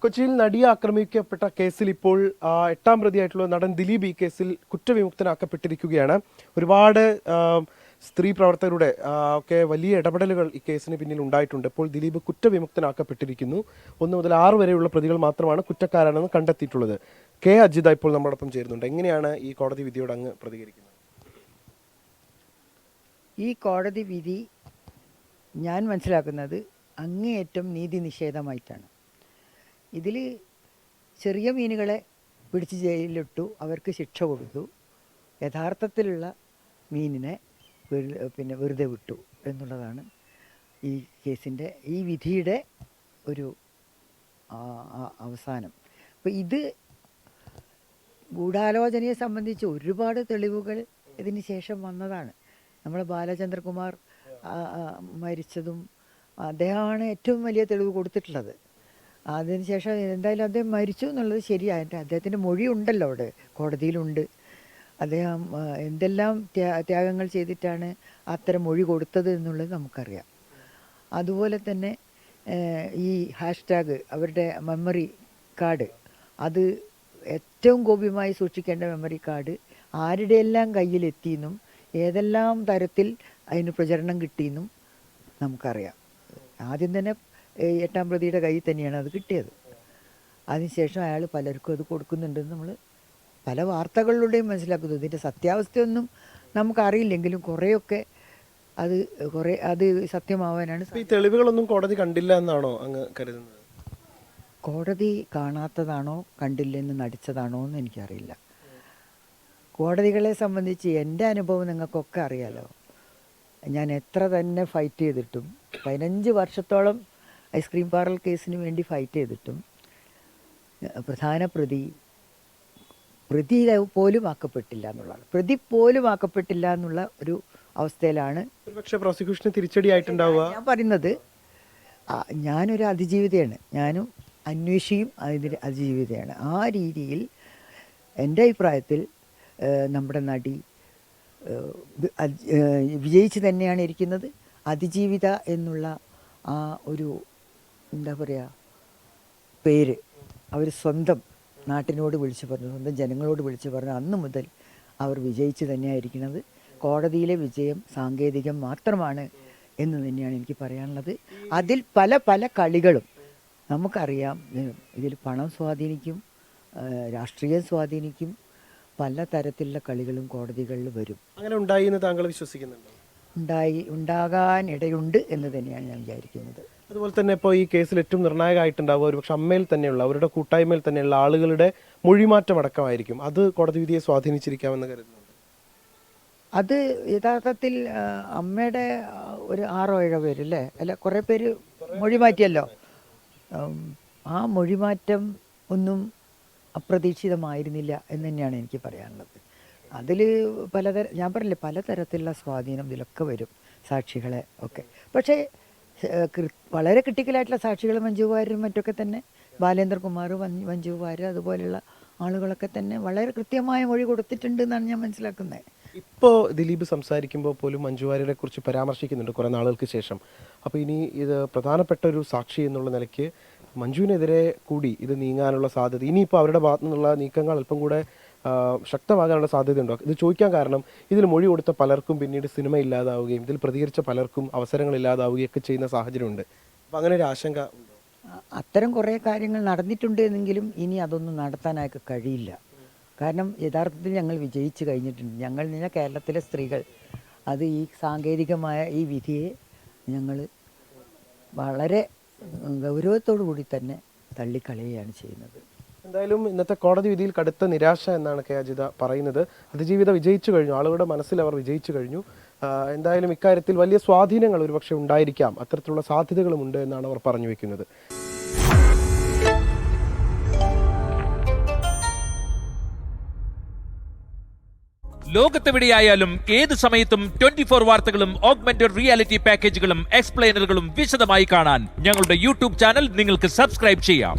കൊച്ചിയിൽ നടിയെ ആക്രമിക്കപ്പെട്ട കേസിൽ ഇപ്പോൾ 8ാം പ്രതിയായിട്ടുള്ള നടൻ ദിലീപ് ഈ കേസിൽ കുറ്റവിമുക്തനാക്കപ്പെട്ടിരിക്കുകയാണ്. ഒരുപാട് സ്ത്രീ പ്രവർത്തകരുടെ ഒക്കെ വലിയ ഇടപെടലുകൾ ഈ കേസിന് പിന്നിൽ ഉണ്ടായിട്ടുണ്ട്. ഇപ്പോൾ ദിലീപ് കുറ്റവിമുക്തനാക്കപ്പെട്ടിരിക്കുന്നു. 1 മുതൽ 6 വരെയുള്ള പ്രതികൾ മാത്രമാണ് കുറ്റക്കാരാണെന്ന് കണ്ടെത്തിയിട്ടുള്ളത്. കെ അജിത ഇപ്പോൾ നമ്മോടൊപ്പം ചേരുന്നുണ്ട്. എങ്ങനെയാണ് ഈ കോടതി വിധിയോട് അങ്ങ് പ്രതികരിക്കുന്നത്? ഈ കോടതി വിധി ഞാൻ മനസ്സിലാക്കുന്നത് അങ്ങേയറ്റം നീതി നിഷേധമായിട്ടാണ്. ഇതിൽ ചെറിയ മീനുകളെ പിടിച്ച് ജയിലിലിട്ടു, അവർക്ക് ശിക്ഷ കൊടുത്തു. യഥാർത്ഥത്തിലുള്ള മീനിനെ വെറുതെ വിട്ടു എന്നുള്ളതാണ് ഈ കേസിൻ്റെ ഈ വിധിയുടെ ഒരു അവസാനം. അപ്പോൾ ഇത് ഗൂഢാലോചനയെ സംബന്ധിച്ച് ഒരുപാട് തെളിവുകൾ ഇതിന് ശേഷം വന്നതാണ്. നമ്മൾ ബാലചന്ദ്രകുമാർ മരിച്ചതും അദ്ദേഹമാണ് ഏറ്റവും വലിയ തെളിവ് കൊടുത്തിട്ടുള്ളത്. അതിനുശേഷം എന്തായാലും അദ്ദേഹം മരിച്ചു എന്നുള്ളത് ശരിയായിട്ട് അദ്ദേഹത്തിൻ്റെ മൊഴി ഉണ്ടല്ലോ, അവിടെ കോടതിയിലുണ്ട്. അദ്ദേഹം എന്തെല്ലാം ത്യാഗങ്ങൾ ചെയ്തിട്ടാണ് അത്തരം മൊഴി കൊടുത്തത് എന്നുള്ളത് നമുക്കറിയാം. അതുപോലെ തന്നെ ഈ ഹാഷ്ടാഗ് അവരുടെ മെമ്മറി കാർഡ്, അത് ഏറ്റവും ഗോപ്യമായി സൂക്ഷിക്കേണ്ട മെമ്മറി കാർഡ് ആരുടെയെല്ലാം കയ്യിലെത്തിയെന്നും ഏതെല്ലാം തരത്തിൽ അതിന് പ്രചരണം കിട്ടിയെന്നും നമുക്കറിയാം. ആദ്യം തന്നെ 8ാം പ്രതിയുടെ കയ്യിൽ തന്നെയാണ് അത് കിട്ടിയത്. അതിനുശേഷം അയാൾ പലർക്കും അത് കൊടുക്കുന്നുണ്ടെന്ന് നമ്മൾ പല വാർത്തകളിലൂടെയും മനസ്സിലാക്കുന്നു. ഇതിൻ്റെ സത്യാവസ്ഥയൊന്നും നമുക്കറിയില്ലെങ്കിലും കുറേയൊക്കെ അത് സത്യമാവാനാണ്. ഈ തെളിവുകളൊന്നും കോടതി കണ്ടില്ല എന്നാണോ അങ്ങ് കരുതുന്നത്? കോടതി കാണാത്തതാണോ കണ്ടില്ലെന്ന് നടിച്ചതാണോ എന്ന് എനിക്കറിയില്ല. കോടതികളെ സംബന്ധിച്ച് എൻ്റെ അനുഭവം നിങ്ങൾക്കൊക്കെ അറിയാലോ. ഞാൻ എത്ര തന്നെ ഫൈറ്റ് ചെയ്തിട്ടും 15 വർഷത്തോളം ഐസ്ക്രീം പാർലർ കേസിന് വേണ്ടി ഫൈറ്റ് ചെയ്തിട്ടും പ്രധാന പ്രതി പോലും ആക്കപ്പെട്ടില്ല എന്നുള്ളതാണ്. പ്രതി പോലും ആക്കപ്പെട്ടില്ല എന്നുള്ള ഒരു അവസ്ഥയിലാണ് പക്ഷേ പ്രോസിക്യൂഷന് തിരിച്ചടിയായിട്ടുണ്ടാവുക. ഞാൻ പറയുന്നത്, ഞാനൊരു അതിജീവിതയാണ്, ഞാനും അന്വേഷിയും അതിൻ്റെ അതിജീവിതയാണ്. ആ രീതിയിൽ എൻ്റെ അഭിപ്രായത്തിൽ നമ്മുടെ നടി വിജയിച്ച് തന്നെയാണ് ഇരിക്കുന്നത്. അതിജീവിത എന്നുള്ള ആ ഒരു എന്താ പറയുക പേര് അവർ സ്വന്തം നാട്ടിനോട് വിളിച്ചു പറഞ്ഞു, സ്വന്തം ജനങ്ങളോട് വിളിച്ചു പറഞ്ഞു. അന്ന് മുതൽ അവർ വിജയിച്ച് തന്നെയായിരിക്കുന്നത്. കോടതിയിലെ വിജയം സാങ്കേതികം മാത്രമാണ് എന്ന് തന്നെയാണ് എനിക്ക് പറയാനുള്ളത്. അതിൽ പല കളികളും നമുക്കറിയാം. ഇതിൽ പണം സ്വാധീനിക്കും, രാഷ്ട്രീയം സ്വാധീനിക്കും, പല തരത്തിലുള്ള കളികളും കോടതികളിൽ വരും. അങ്ങനെ ഉണ്ടായി എന്ന് താങ്കൾ വിശ്വസിക്കുന്നുണ്ടോ? ഉണ്ടാകാൻ ഇടയുണ്ട് എന്ന് തന്നെയാണ് ഞാൻ വിചാരിക്കുന്നത്. അതുപോലെ തന്നെ ഇപ്പോൾ ഈ കേസിൽ ഏറ്റവും നിർണായകമായിട്ടുണ്ടാവുക ഒരുപക്ഷെ അമ്മയിൽ തന്നെയുള്ള അവരുടെ കൂട്ടായ്മയിൽ തന്നെയുള്ള ആളുകളുടെ മൊഴിമാറ്റം അടക്കമായിരിക്കും. അത് കോടതി വിധിയെ സ്വാധീനിച്ചിരിക്കാമെന്ന് കരുതുന്നുണ്ട്. അത് യഥാർത്ഥത്തിൽ അമ്മയുടെ ഒരു 6 7 പേരല്ലേ, അല്ല കുറേ പേര് മൊഴി മാറ്റിയല്ലോ. ആ മൊഴിമാറ്റം ഒന്നും അപ്രതീക്ഷിതമായിരുന്നില്ല എന്ന് തന്നെയാണ് എനിക്ക് പറയാനുള്ളത്. അതിൽ ഞാൻ പറഞ്ഞില്ലേ, പലതരത്തിലുള്ള സ്വാധീനം ഇതിലൊക്കെ വരും, സാക്ഷികളെ ഒക്കെ. പക്ഷേ വളരെ ക്രിട്ടിക്കലായിട്ടുള്ള സാക്ഷികൾ മഞ്ജു വാര്യരും മറ്റൊക്കെ തന്നെ, ബാലേന്ദ്രകുമാർ, മഞ്ജു വാര്യർ അതുപോലെയുള്ള ആളുകളൊക്കെ തന്നെ വളരെ കൃത്യമായ മൊഴി കൊടുത്തിട്ടുണ്ട് എന്നാണ് ഞാൻ മനസ്സിലാക്കുന്നത്. ഇപ്പോൾ ദിലീപ് സംസാരിക്കുമ്പോൾ പോലും മഞ്ജു വാര്യരെ കുറിച്ച് പരാമർശിക്കുന്നുണ്ട് കുറേ നാളുകൾക്ക് ശേഷം. അപ്പോൾ ഇനി ഇത് പ്രധാനപ്പെട്ട ഒരു സാക്ഷി എന്നുള്ള നിലയ്ക്ക് മഞ്ജുവിനെതിരെ കൂടി ഇത് നീങ്ങാനുള്ള സാധ്യത, ഇനിയിപ്പോൾ അവരുടെ ഭാഗത്തു നിന്നുള്ള നീക്കങ്ങൾ അല്പം കൂടെ ശക്തമാകാനുള്ള സാധ്യതയുണ്ടോ? ഇത് ചോദിക്കാൻ കാരണം ഇതിൽ മൊഴി കൊടുത്ത പലർക്കും പിന്നീട് സിനിമ ഇല്ലാതാവുകയും ഇതിൽ പ്രതികരിച്ച പലർക്കും അവസരങ്ങൾ ഇല്ലാതാവുകയും ഒക്കെ ചെയ്യുന്ന സാഹചര്യമുണ്ട്. അപ്പോൾ അങ്ങനെ ഒരു ആശങ്ക ഉണ്ടോ? അത്തരം കുറേ കാര്യങ്ങൾ നടന്നിട്ടുണ്ട് എന്നെങ്കിലും ഇനി അതൊന്നും നടത്താനായിട്ട് കഴിയില്ല. കാരണം യഥാർത്ഥത്തിൽ ഞങ്ങൾ വിജയിച്ച് കഴിഞ്ഞിട്ടുണ്ട്. ഞങ്ങൾ കേരളത്തിലെ സ്ത്രീകൾ അത് ഈ സാങ്കേതികമായ ഈ വിധിയെ ഞങ്ങൾ വളരെ ഗൗരവത്തോടു കൂടി തന്നെ തള്ളിക്കളയുകയാണ് ചെയ്യുന്നത്. എന്തായാലും ഇന്നത്തെ കോടതി വിധിയിൽ കടുത്ത നിരാശ എന്നാണ് കെ അജിത പറയുന്നത്. അതിജീവിത വിജയിച്ചു കഴിഞ്ഞു, ആളുകളുടെ മനസ്സിൽ അവർ വിജയിച്ചു കഴിഞ്ഞു. എന്തായാലും ഇക്കാര്യത്തിൽ വലിയ സ്വാധീനങ്ങൾ ഒരുപക്ഷെ ഉണ്ടായിരിക്കാം, അത്തരത്തിലുള്ള സാധ്യതകളുമുണ്ട് എന്നാണ് അവർ പറഞ്ഞു വെക്കുന്നത്. ലോകത്തെവിടെയായാലും ഏത് സമയത്തും 24 വാർത്തകളും ഓഗ്മെന്റഡ് റിയാലിറ്റി പാക്കേജുകളും എക്സ്പ്ലെയിനറുകളും വിശദമായി കാണാൻ ഞങ്ങളുടെ യൂട്യൂബ് ചാനൽ നിങ്ങൾക്ക് സബ്സ്ക്രൈബ് ചെയ്യാം.